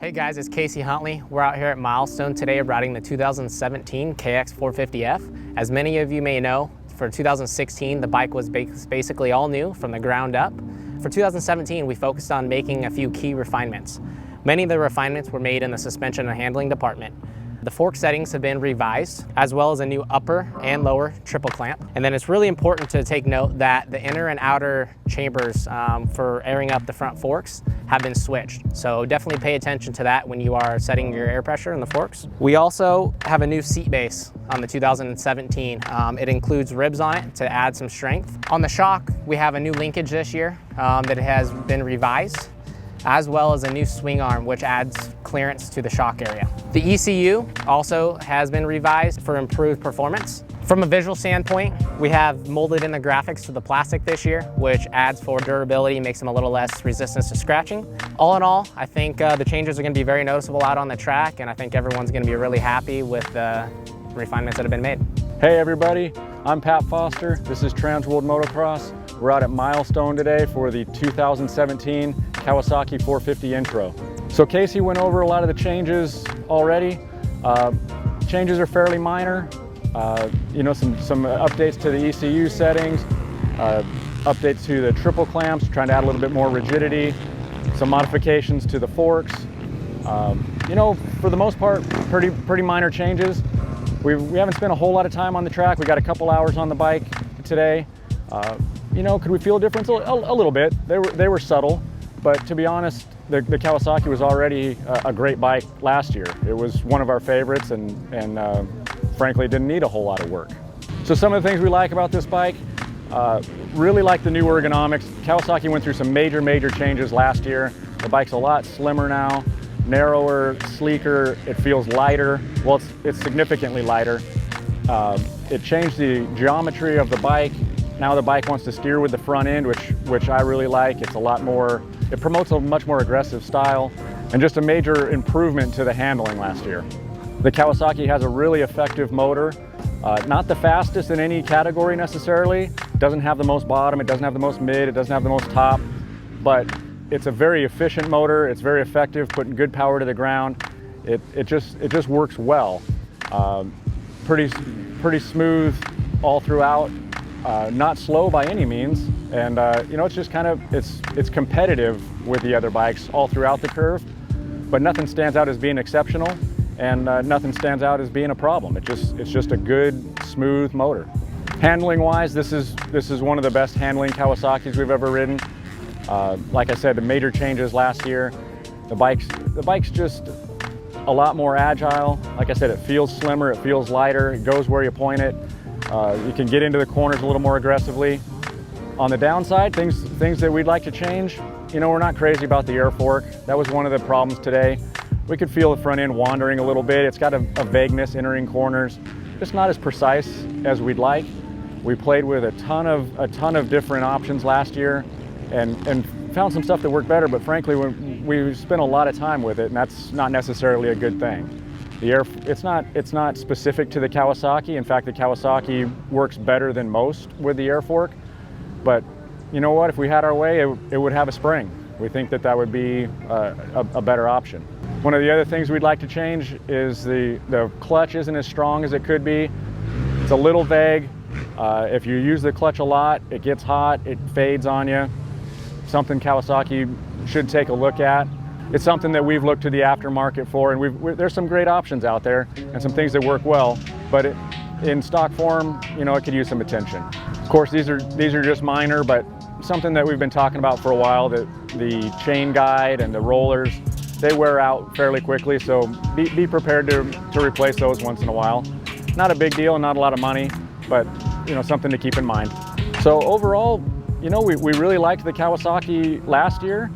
Hey guys, it's Casey Huntley. We're out here at Milestone today riding the 2017 KX 450F. As many of you may know, for 2016 the bike was basically all new from the ground up. For 2017 we focused on making a few key refinements. Many of the refinements were made in the suspension and handling department. The fork settings have been revised, as well as a new upper and lower triple clamp. And then it's really important to take note that the inner and outer chambers for airing up the front forks have been switched. So definitely pay attention to that when you are setting your air pressure in the forks. We also have a new seat base on the 2017. It includes ribs on it to add some strength. On the shock, we have a new linkage this year that has been revised, as well as a new swing arm, which adds clearance to the shock area. The ECU also has been revised for improved performance. From a visual standpoint, we have molded in the graphics to the plastic this year, which adds for durability, makes them a little less resistant to scratching. All in all, I think the changes are gonna be very noticeable out on the track, and I think everyone's gonna be really happy with the refinements that have been made. Hey everybody, I'm Pat Foster. This is TransWorld Motocross. We're out at Milestone today for the 2017 Kawasaki 450 Intro. So Casey went over a lot of the changes already. Changes are fairly minor. You know, some updates to the ECU settings, updates to the triple clamps, trying to add a little bit more rigidity, some modifications to the forks. You know, for the most part, pretty minor changes. We haven't spent a whole lot of time on the track. We got a couple hours on the bike today. You know, could we feel a difference? A little bit. They were subtle, but to be honest, the Kawasaki was already a great bike last year. It was one of our favorites, and frankly, didn't need a whole lot of work. So some of the things we like about this bike, really like the new ergonomics. Kawasaki went through some major changes last year. The bike's a lot slimmer now, narrower, sleeker. It feels lighter. Well, it's significantly lighter. It changed the geometry of the bike. Now the bike wants to steer with the front end, which I really like. It's a lot more, it promotes a much more aggressive style, and just a major improvement to the handling last year. The Kawasaki has a really effective motor. Not the fastest in any category necessarily. Doesn't have the most bottom, it doesn't have the most mid, it doesn't have the most top, but it's a very efficient motor. It's very effective, putting good power to the ground. It just works well. Pretty smooth all throughout. Not slow by any means, and you know, it's just kind of it's competitive with the other bikes all throughout the curve, but nothing stands out as being exceptional, and nothing stands out as being a problem. It's just a good, smooth motor. Handling wise, this is one of the best handling Kawasaki's we've ever ridden. Like I said, the major changes last year. The bike's just a lot more agile. Like I said, it feels slimmer, it feels lighter, it goes where you point it. You can get into the corners a little more aggressively. On the downside, things that we'd like to change, you know, we're not crazy about the air fork. That was one of the problems today. We could feel the front end wandering a little bit. It's got a vagueness entering corners. It's not as precise as we'd like. We played with a ton of different options last year and found some stuff that worked better, but frankly, we spent a lot of time with it, and that's not necessarily a good thing. It's not specific to the Kawasaki. In fact, the Kawasaki works better than most with the air fork. But you know what? If we had our way, it would have a spring. We think that would be a better option. One of the other things we'd like to change is the clutch isn't as strong as it could be. It's a little vague. If you use the clutch a lot, it gets hot, it fades on you. Something Kawasaki should take a look at. It's something that we've looked to the aftermarket for, and there's some great options out there and some things that work well, but in stock form, you know, it could use some attention. Of course, these are just minor, but something that we've been talking about for a while, that the chain guide and the rollers, they wear out fairly quickly, so be prepared to replace those once in a while. Not a big deal, not a lot of money, but you know, something to keep in mind. So overall, you know, we really liked the Kawasaki last year.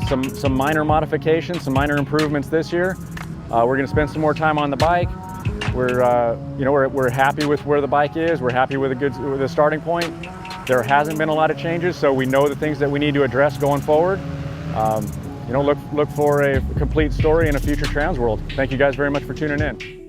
Some minor modifications, some minor improvements this year. We're going to spend some more time on the bike. We're happy with where the bike is. We're happy with the starting point. There hasn't been a lot of changes, so we know the things that we need to address going forward. You know, look for a complete story in a future TransWorld. Thank you guys very much for tuning in.